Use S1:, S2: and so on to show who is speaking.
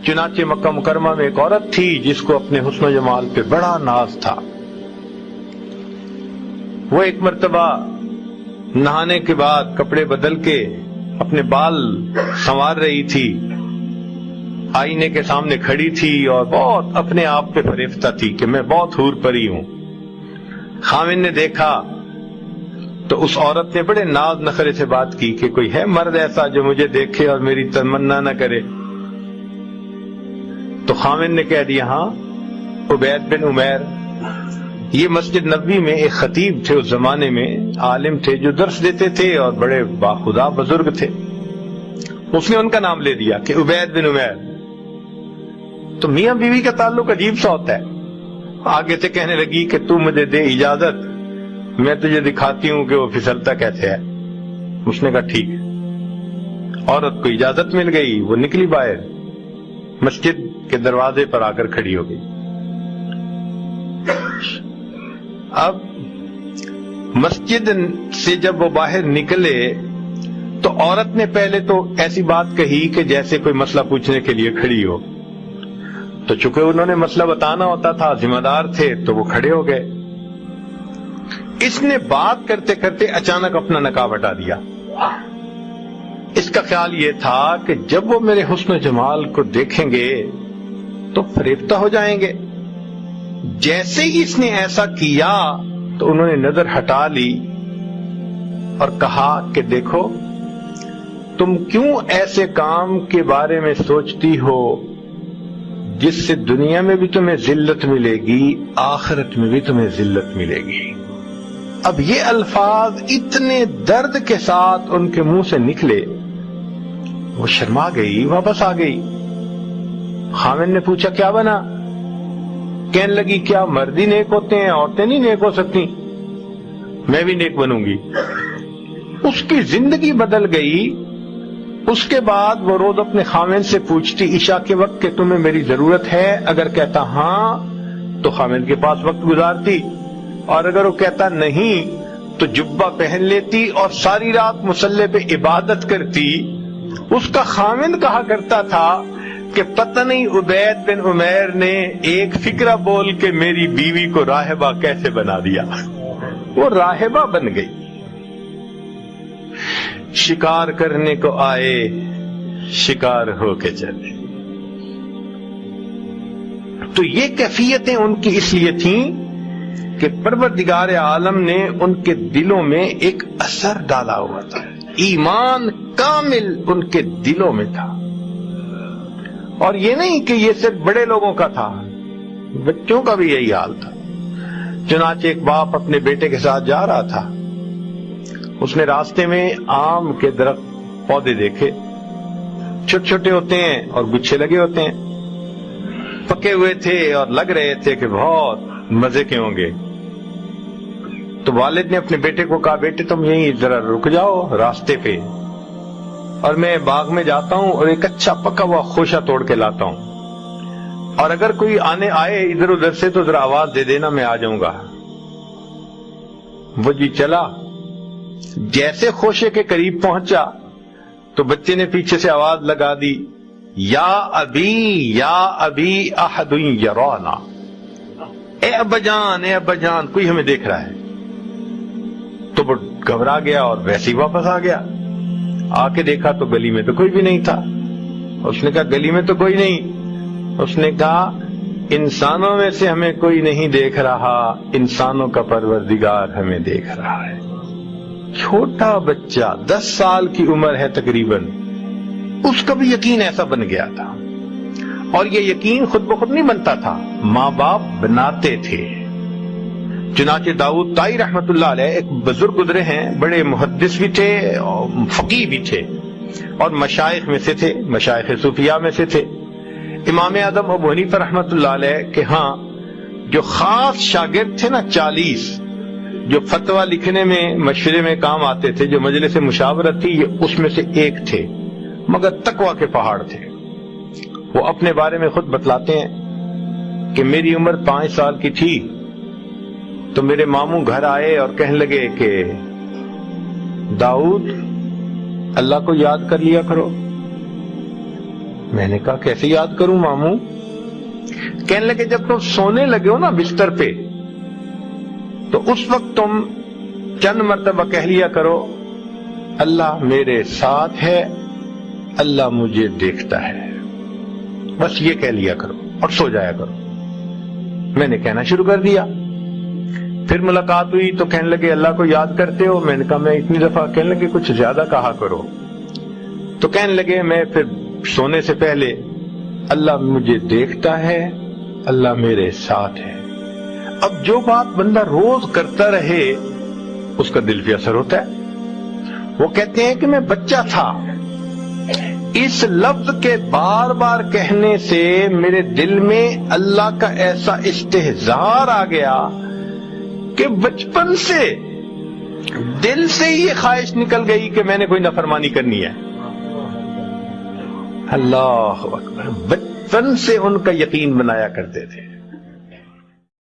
S1: چنانچہ مکہ مکرمہ میں ایک عورت تھی جس کو اپنے حسن و جمال پہ بڑا ناز تھا. وہ ایک مرتبہ نہانے کے بعد کپڑے بدل کے اپنے بال سنوار رہی تھی، آئینے کے سامنے کھڑی تھی اور بہت اپنے آپ پہ فریفتہ تھی کہ میں بہت حور پری ہوں. خاوند نے دیکھا تو اس عورت نے بڑے ناز نخرے سے بات کی کہ کوئی ہے مرد ایسا جو مجھے دیکھے اور میری تمنا نہ کرے. تو خاوند نے کہہ دیا ہاں، عبید بن عمیر. یہ مسجد نبوی میں ایک خطیب تھے، اس زمانے میں عالم تھے جو درس دیتے تھے اور بڑے باخدا بزرگ تھے. اس نے ان کا نام لے دیا کہ عبید بن عمیر. تو میاں بیوی کا تعلق عجیب سا ہوتا ہے. آگے سے کہنے لگی کہ تو مجھے دے اجازت، میں تجھے دکھاتی ہوں کہ وہ پھسلتا کیسے ہے. اس نے کہا ٹھیک. عورت کو اجازت مل گئی، وہ نکلی باہر، مسجد کے دروازے پر آ کر کھڑی ہو گئی. اب مسجد سے جب وہ باہر نکلے تو عورت نے پہلے تو ایسی بات کہی کہ جیسے کوئی مسئلہ پوچھنے کے لیے کھڑی ہو. تو چونکہ انہوں نے مسئلہ بتانا ہوتا تھا، ذمہ دار تھے، تو وہ کھڑے ہو گئے. اس نے بات کرتے کرتے اچانک اپنا نقاب ہٹا دیا. اس کا خیال یہ تھا کہ جب وہ میرے حسن و جمال کو دیکھیں گے تو فریفتہ ہو جائیں گے. جیسے ہی اس نے ایسا کیا تو انہوں نے نظر ہٹا لی اور کہا کہ دیکھو تم کیوں ایسے کام کے بارے میں سوچتی ہو جس سے دنیا میں بھی تمہیں ذلت ملے گی، آخرت میں بھی تمہیں ذلت ملے گی. اب یہ الفاظ اتنے درد کے ساتھ ان کے منہ سے نکلے، وہ شرما گئی، واپس آ گئی. خاوند نے پوچھا کیا بنا؟ کہنے لگی کیا مرد ہی نیک ہوتے ہیں، عورتیں نہیں نیک ہو سکتی؟ میں بھی نیک بنوں گی. اس کی زندگی بدل گئی. اس کے بعد وہ روز اپنے خاوند سے پوچھتی عشاء کے وقت کہ تمہیں میری ضرورت ہے. اگر کہتا ہاں تو خاوند کے پاس وقت گزارتی، اور اگر وہ کہتا نہیں تو جبہ پہن لیتی اور ساری رات مصلی پہ عبادت کرتی. اس کا خاوند کہا کرتا تھا کہ پتہ نہیں عبید بن عمیر نے ایک فکرہ بول کے میری بیوی کو راہبہ کیسے بنا دیا. وہ راہبہ بن گئی. شکار کرنے کو آئے، شکار ہو کے چلے. تو یہ کیفیتیں ان کی اس لیے تھیں کہ پروردگار عالم نے ان کے دلوں میں ایک اثر ڈالا ہوا تھا. ایمان کامل ان کے دلوں میں تھا. اور یہ نہیں کہ یہ صرف بڑے لوگوں کا تھا، بچوں کا بھی یہی حال تھا. چنانچہ ایک باپ اپنے بیٹے کے ساتھ جا رہا تھا. اس نے راستے میں آم کے درخت پودے دیکھے، چھوٹے چھوٹے ہوتے ہیں اور گچھے لگے ہوتے ہیں، پکے ہوئے تھے اور لگ رہے تھے کہ بہت مزے کے ہوں گے. تو والد نے اپنے بیٹے کو کہا بیٹے تم یہیں ذرا رک جاؤ راستے پہ، اور میں باغ میں جاتا ہوں اور ایک اچھا پکا ہوا خوشہ توڑ کے لاتا ہوں، اور اگر کوئی آئے ادھر ادھر سے تو ذرا آواز دے دینا، میں آ جاؤں گا. وہ جی چلا. جیسے خوشے کے قریب پہنچا تو بچے نے پیچھے سے آواز لگا دی یا ابی احد یرانا، اے ابا جان کوئی ہمیں دیکھ رہا ہے. تو وہ گھبرا گیا اور ویسے ہی واپس آ گیا. آ کے دیکھا تو گلی میں تو کوئی بھی نہیں تھا. اس نے کہا گلی میں تو کوئی نہیں. اس نے کہا انسانوں میں سے ہمیں کوئی نہیں دیکھ رہا، انسانوں کا پروردگار ہمیں دیکھ رہا ہے. چھوٹا بچہ 10 سال کی عمر ہے تقریباً، اس کا بھی یقین ایسا بن گیا تھا. اور یہ یقین خود بخود نہیں بنتا تھا، ماں باپ بناتے تھے. چنانچہ داؤد طائی رحمت اللہ علیہ ایک بزرگ گزرے ہیں، بڑے محدث بھی تھے اور فقیہ بھی تھے اور مشائخ میں سے تھے، مشائخ صوفیاء میں سے تھے. امام اعظم ابو حنیفہ رحمت اللہ علیہ کے ہاں جو خاص شاگرد تھے نا 40، جو فتویٰ لکھنے میں مشورے میں کام آتے تھے، جو مجلس مشاورت تھی، یہ اس میں سے ایک تھے، مگر تقویٰ کے پہاڑ تھے. وہ اپنے بارے میں خود بتلاتے ہیں کہ میری عمر 5 سال کی تھی تو میرے ماموں گھر آئے اور کہنے لگے کہ داؤد اللہ کو یاد کر لیا کرو. میں نے کہا کیسے یاد کروں ماموں؟ کہنے لگے جب تم سونے لگے ہو نا بستر پہ تو اس وقت تم چند مرتبہ کہہ لیا کرو اللہ میرے ساتھ ہے، اللہ مجھے دیکھتا ہے، بس یہ کہہ لیا کرو اور سو جایا کرو۔ میں نے کہنا شروع کر دیا۔ پھر ملاقات ہوئی تو کہنے لگے اللہ کو یاد کرتے ہو؟ میں نے کہا میں اتنی دفعہ۔ کہنے لگے کچھ زیادہ کہا کرو۔ تو کہنے لگے میں پھر سونے سے پہلے اللہ مجھے دیکھتا ہے، اللہ میرے ساتھ ہے۔ اب جو بات بندہ روز کرتا رہے اس کا دل پہ اثر ہوتا ہے۔ وہ کہتے ہیں کہ میں بچہ تھا، اس لفظ کے بار بار کہنے سے میرے دل میں اللہ کا ایسا استحضار آ گیا کہ بچپن سے دل سے یہ خواہش نکل گئی کہ میں نے کوئی نافرمانی کرنی ہے۔ اللہ اکبر، بچپن سے ان کا یقین بنایا کرتے تھے۔